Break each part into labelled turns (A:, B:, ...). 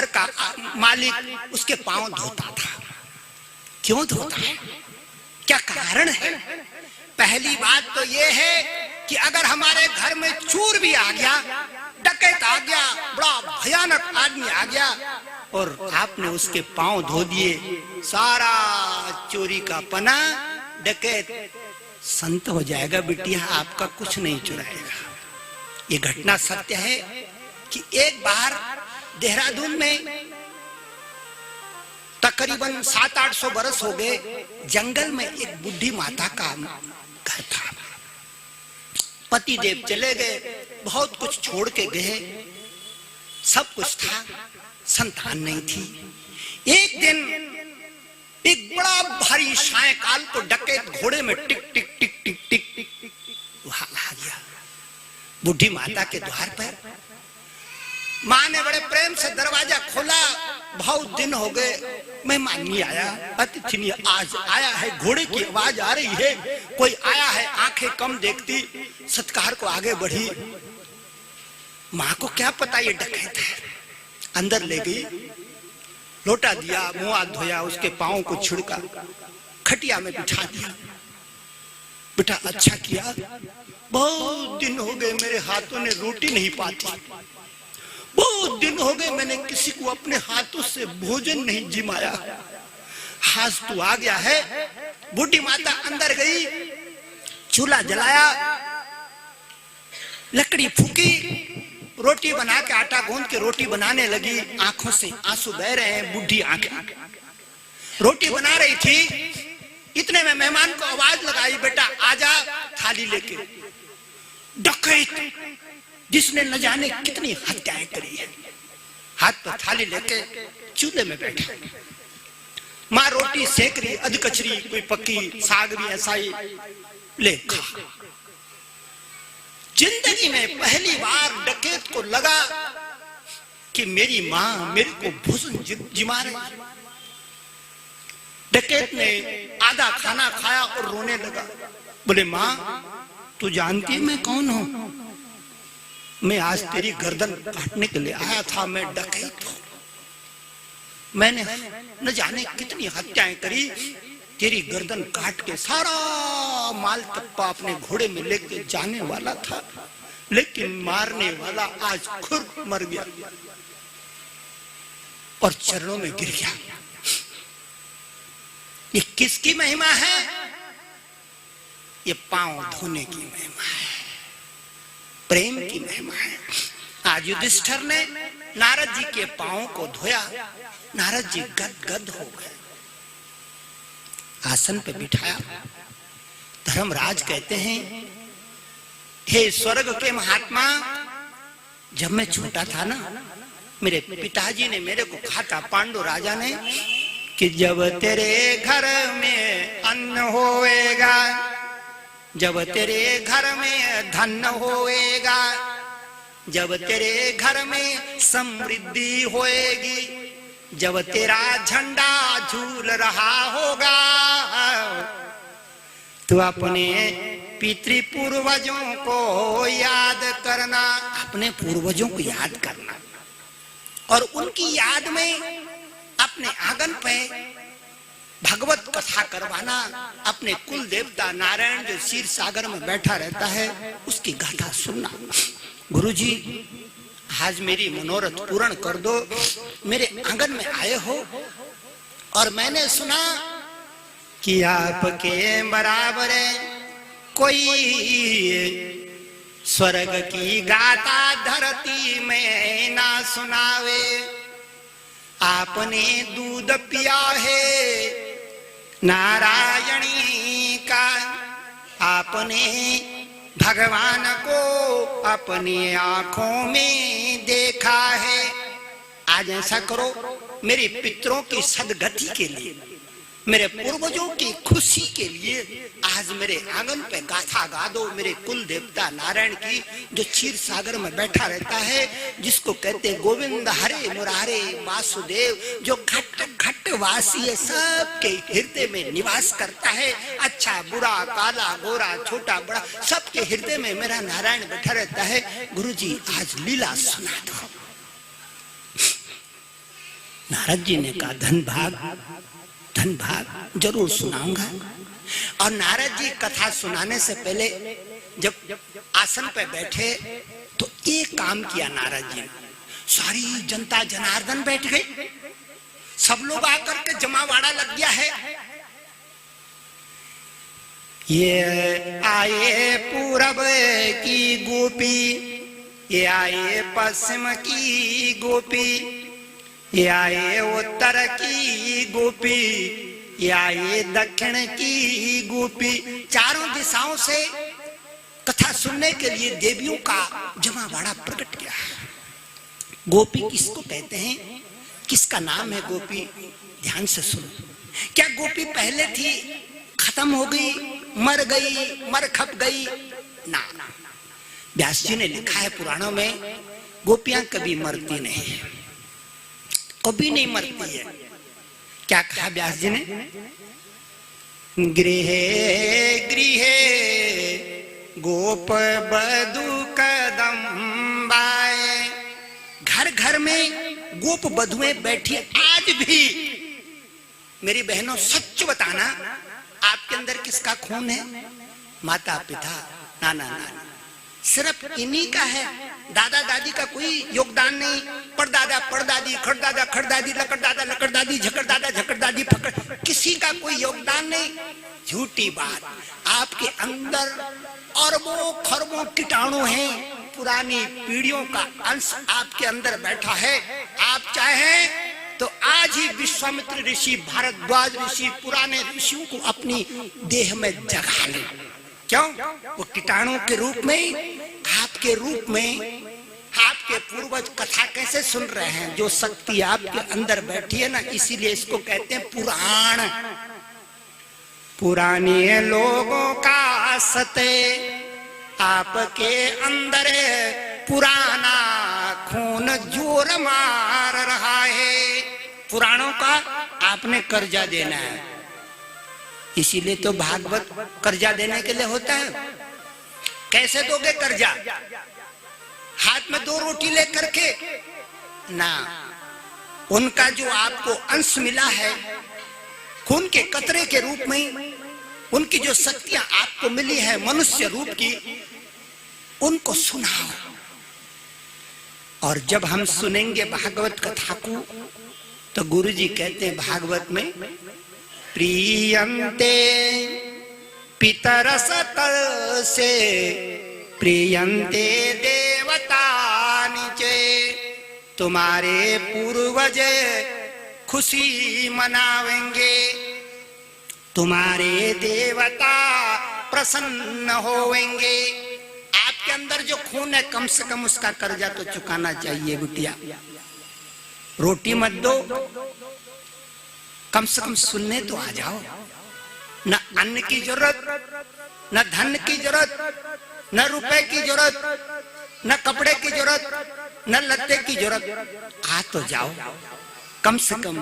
A: घर का मालिक उसके पांव धोता था। क्यों धोता है, क्या कारण है? पहली बात तो ये है कि अगर हमारे घर में चोर भी आ गया, डकैत आ गया, बड़ा भयानक आदमी आ गया और आपने उसके पांव धो दिए, सारा चोरी का पना डकैत संत हो जाएगा। बिटिया आपका कुछ नहीं चुराएगा। ये घटना सत्य है कि एक बार देहरादून में तकरीबन 700-800 बरस हो गए, जंगल में एक बुढ़ी माता का घर था। पति देव चले गए, बहुत कुछ छोड़ के गए, सब कुछ था, संतान नहीं थी। एक दिन एक बड़ा भारी सायकाल को डकैत घोड़े में टिक टिक टिक टिक टिक वहां आ गया बुढ़ी माता के द्वार पर। माँ ने बड़े प्रेम से दरवाजा खोला। बहुत दिन हो गए मेहमान नहीं आया, अतिथि नहीं, आज आया है। घोड़े की आवाज आ रही है, कोई आया है। आंखें कम देखती, सत्कार को आगे बढ़ी। माँ को क्या पता ये डकैत है। अंदर ले गई, लोटा दिया, मुंह हाथ धोया, उसके पांव को छिड़का, खटिया में बिठा दिया। बेटा अच्छा किया, बहुत दिन हो गए मेरे हाथों ने रोटी नहीं पाती, बहुत दिन हो गए मैंने किसी को अपने हाथों से भोजन नहीं जिमाया, आज तू आ गया है। बूढ़ी माता अंदर गई, चूल्हा जलाया, लकड़ी फूकी, रोटी बना के आटा गूंद के रोटी बनाने लगी। आंखों से आंसू बह रहे हैं, बूढ़ी आंखें। रोटी बना रही थी, इतने में मेहमान को आवाज लगाई, बेटा आजा थाली लेके। डकैत जिसने न जाने कितनी हत्याएं करी है, हाथ पर थाली लेके चूल्हे में बैठा। माँ रोटी सेक रही, अध कचरी, कोई पक्की, साग भी ऐसा ही, ले खा। जिंदगी में पहली बार डकैत को लगा कि मेरी माँ मेरे को भोजन जिमा रही। डकैत ने आधा खाना खाया और रोने लगा। बोले माँ तू जानती है मैं कौन हूं? मैं आज तेरी गर्दन काटने के लिए आया था, मैं डकैत हूं। मैंने न जाने कितनी हत्याएं करी, तेरी गर्दन काट के सारा माल तप्पा अपने घोड़े में लेके जाने वाला था, लेकिन मारने वाला आज खुद मर गया और चरणों में गिर गया। ये किसकी महिमा है? ये पांव धोने की महिमा है, प्रेम की महिमा है। आज युधिष्ठिर ने नारद जी के पांव को धोया, नारद जी गदगद हो गए, आसन पे बिठाया। धर्मराज कहते हैं, हे स्वर्ग के महात्मा, जब मैं छोटा था ना, मेरे पिताजी ने मेरे को कहा था, पांडु राजा ने, कि जब तेरे घर में अन्न होएगा, जब तेरे घर में धन होएगा, जब तेरे घर में समृद्धि होएगी, जब तेरा झंडा झूल रहा होगा, तो अपने पितृपूर्वजों को याद करना, अपने पूर्वजों को याद करना और उनकी याद में अपने आंगन पे भगवत कथा करवाना। अपने कुल देवता नारायण जो क्षीर सागर में बैठा रहता है, उसकी गाथा सुनना। गुरुजी आज मेरी मनोरथ पूर्ण कर दो, मेरे आंगन में आए हो और मैंने सुना कि आपके बराबर कोई स्वर्ग की गाथा धरती में ना सुनावे। आपने दूध पिया है नारायणी का, आपने भगवान को अपनी आंखों में देखा है। आज ऐसा करो, मेरे पितरों की सदगति के लिए, मेरे पूर्वजों की खुशी के लिए आज मेरे आंगन पे गाथा गा दो, मेरे कुल देवता नारायण की, जो क्षीर सागर में बैठा रहता है, जिसको कहते गोविंद हरे मुरारे वासुदेव, जो घट घट वासी है, सबके हृदय में निवास करता है। अच्छा बुरा, काला गोरा, छोटा बड़ा, सबके हृदय में मेरा नारायण बैठा रहता है। गुरुजी आज लीला सुना दो। नारद जी ने कहा धन भाग जरूर सुनाऊंगा। और नारद जी कथा सुनाने से पहले जब आसन पे बैठे तो एक काम किया नारद जी ने। सारी जनता जनार्दन बैठ गई, सब लोग आकर के जमावाड़ा लग गया है। ये आए पूरब की गोपी, ये आए पश्चिम की गोपी, ये आए उत्तर की गोपी, ये आए दक्षिण की गोपी। चारों दिशाओं से कथा सुनने के लिए देवियों का जमावाड़ा प्रकट किया। गोपी किसको कहते हैं, किसका नाम है गोपी, ध्यान से सुनो। क्या गोपी पहले थी, खत्म हो गई, मर गई, मर खप गई? ना, व्यास जी ने लिखा है पुराणों में, गोपियां कभी मरती नहीं, कभी नहीं मरती है। क्या कहा व्यास जी ने? गृहे गृहे गोप बधू कदम्बाए। घर घर में गोप बधुएं बैठी। आज भी मेरी बहनों सच बताना, आपके अंदर किसका खून है? माता पिता, नाना नानी, सिर्फ इन्हीं का है। दादा दादी का कोई योगदान नहीं। परदादा परदादी, खड़दादा खड़दादी, लकड़दादा लकड़दादी, झकड़दादा झकड़दादी, फकड़, किसी का कोई योगदान नहीं। झूठी बात। आपके अंदर अरबों खरबों कीटाणु हैं, पुरानी पीढ़ियों का अंश आपके अंदर बैठा है। आप चाहें तो आज ही विश्वामित्र ऋषि, भारद्वाज ऋषि, पुराने ऋषियों को अपनी देह में जगा ले। क्यों? वो कीटाणु के रूप में, आपके रूप में आपके पूर्वज कथा कैसे सुन रहे हैं। जो शक्ति आपके अंदर बैठी है ना, इसीलिए इसको कहते हैं पुराण। पुराने लोगों का सते आपके अंदर पुराना खून जोर मार रहा है। पुराणों का आपने कर्जा देना है, इसीलिए तो भागवत कर्जा देने के लिए होता है। कैसे दोगे कर्जा? हाथ में 2 रोटी लेकर के ना। उनका जो आपको अंश मिला है खून के कतरे के रूप में, उनकी जो शक्तियां आपको मिली है मनुष्य रूप की, उनको सुनाओ। और जब हम सुनेंगे भागवत कथा को, तो गुरुजी कहते हैं भागवत में, प्रियंते पितरसत से प्रियंते देवता नीचे। तुम्हारे पूर्वज खुशी मनावेंगे, तुम्हारे देवता प्रसन्न होवेंगे। आपके अंदर जो खून है, कम से कम उसका कर्जा तो चुकाना चाहिए बिटिया। रोटी मत दो, कम से कम सुनने तो आ जाओ। न अन्न की जरूरत, न धन की जरूरत, न रुपए की जरूरत, न कपड़े की जरूरत, न लत्ते की जरूरत। आ तो जाओ। कम से कम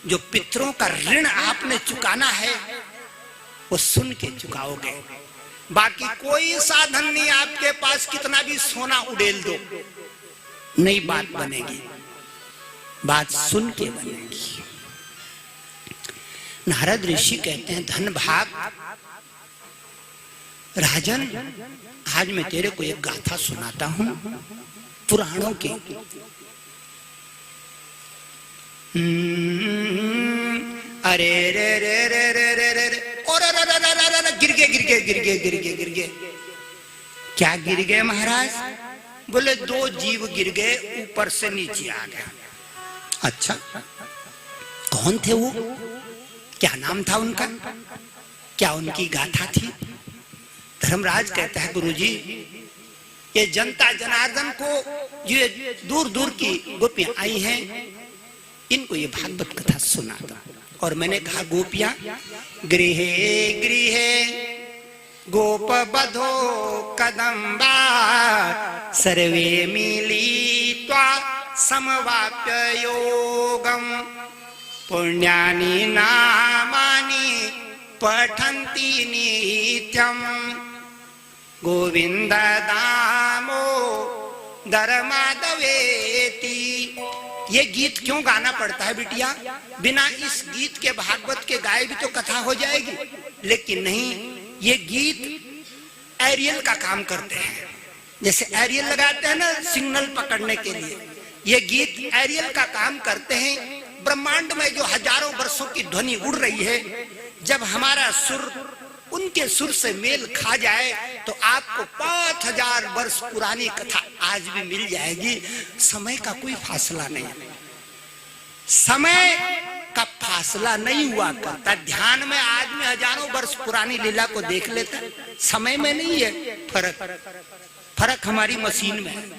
A: जो पितरों का ऋण आपने चुकाना है वो सुन के चुकाओगे। बाकी कोई साधन नहीं आपके पास, कितना भी सोना उड़ेल दो, नई बात बनेगी। बात सुन के बनेगी। नारद ऋषि कहते हैं, धन भाग राजन, आज मैं तेरे को एक गाथा सुनाता हूं पुराणों की। अरे रे रे रे रे रे रे रे, और गिर गए गिर गए गिर गए गिर गए गिर गए। क्या गिर गए महाराज? बोले 2 जीव गिर गए, ऊपर से नीचे आ गया। अच्छा, कौन थे वो? क्या नाम था उनका? क्या उनकी गाथा थी? धर्मराज कहता है, गुरुजी, ये जनता जनार्दन को, ये दूर दूर की गोपियां आई हैं, इनको ये भागवत कथा सुना दो। और मैंने कहा, गोपियां गृहे गृहे गोप बधो कदम्बा सर्वे मिलित्वा समवाप्य योगम पुण्यानि नामानि पठन्ति नित्यं गोविंद दामो दर माधवेति। ये गीत क्यों गाना पड़ता है बिटिया? बिना इस गीत के भागवत के गाए भी तो कथा हो जाएगी, लेकिन नहीं, ये गीत एरियल का काम करते हैं। जैसे एरियल लगाते हैं ना सिग्नल पकड़ने के लिए, ये गीत एरियल का काम करते हैं। ब्रह्मांड में जो हजारों वर्षों की ध्वनि उड़ रही है, जब हमारा सुर उनके सुर से मेल खा जाए तो आपको 5000 वर्ष पुरानी कथा आज भी मिल जाएगी। समय का कोई फासला नहीं, समय का फासला नहीं हुआ करता। ध्यान में आदमी हजारों वर्ष पुरानी लीला को देख लेता, समय में नहीं है फर्क हमारी मशीन में है।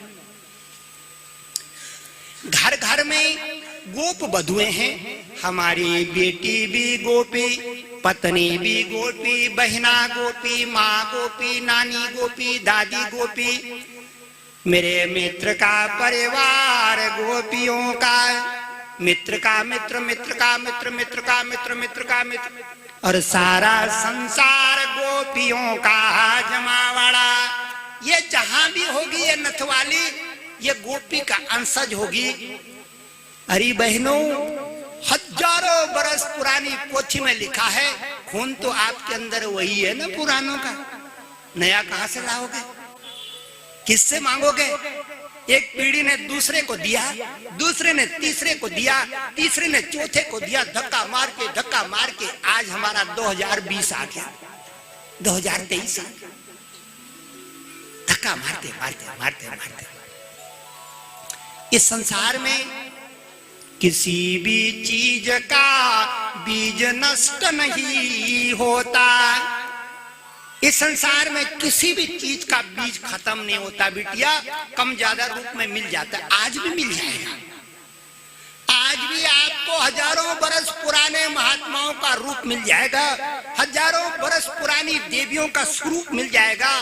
A: घर घर में गोप बधुए हैं, हमारी बेटी भी गोपी, पत्नी भी गोपी, बहना गोपी, माँ गोपी, नानी गोपी, दादी गोपी, मेरे मित्र का परिवार गोपियों का, मित्र का मित्र, मित्र का मित्र, मित्र का मित्र, मित्र का मित्र, और सारा संसार गोपियों का जमावड़ा। ये जहां भी होगी ये नथवाली, ये गोपी का अंशज होगी। अरे बहनों, हजारों बरस पुरानी पोथी में लिखा है, खून तो आपके अंदर वही है ना पुरानों का, नया कहां से लाओगे, किससे मांगोगे? एक पीढ़ी ने दूसरे को दिया, दूसरे ने तीसरे को दिया, तीसरे ने चौथे को दिया, धक्का मार के आज हमारा 2020 आ गया, 2023 आ गया। धक्का मारते मारते मारते मारते इस संसार में किसी भी चीज का बीज नष्ट नहीं होता। इस संसार में किसी भी चीज का बीज खत्म नहीं होता बिटिया, कम ज्यादा रूप में मिल जाता है, आज भी मिल जाएगा। आज भी आपको हजारों बरस पुराने महात्माओं का रूप मिल जाएगा, हजारों बरस पुरानी देवियों का स्वरूप मिल जाएगा,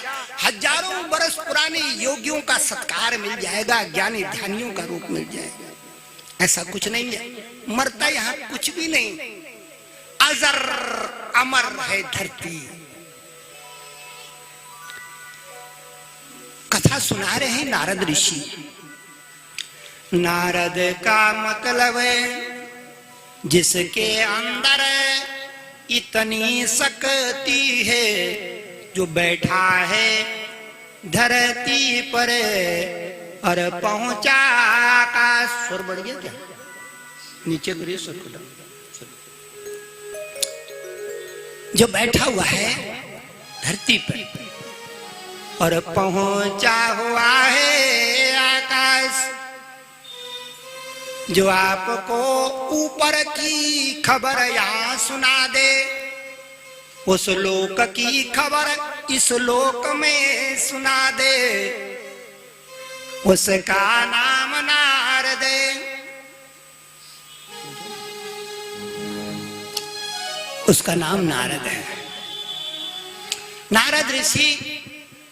A: हजारों बरस पुराने योगियों का सत्कार मिल जाएगा, ज्ञानी ध्यानियों का रूप मिल जाएगा। ऐसा कुछ नहीं है, मरता यहाँ कुछ भी नहीं, अजर अमर है धरती। कथा सुना रहे हैं नारद ऋषि। नारद का मतलब है जिसके अंदर इतनी शक्ति है, जो बैठा है धरती पर और पहुंचा आकाश। स्वर बढ़ गया क्या? नीचे करिए स्वर को। जो बैठा हुआ है धरती पर और पहुंचा हुआ है आकाश, जो आपको ऊपर की खबर यहाँ सुना दे, उस लोक की खबर इस लोक में सुना दे, उसका नाम नारद। उसका नाम नारद है। नारद ऋषि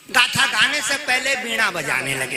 A: गाथा गाने से पहले वीणा बजाने लगे।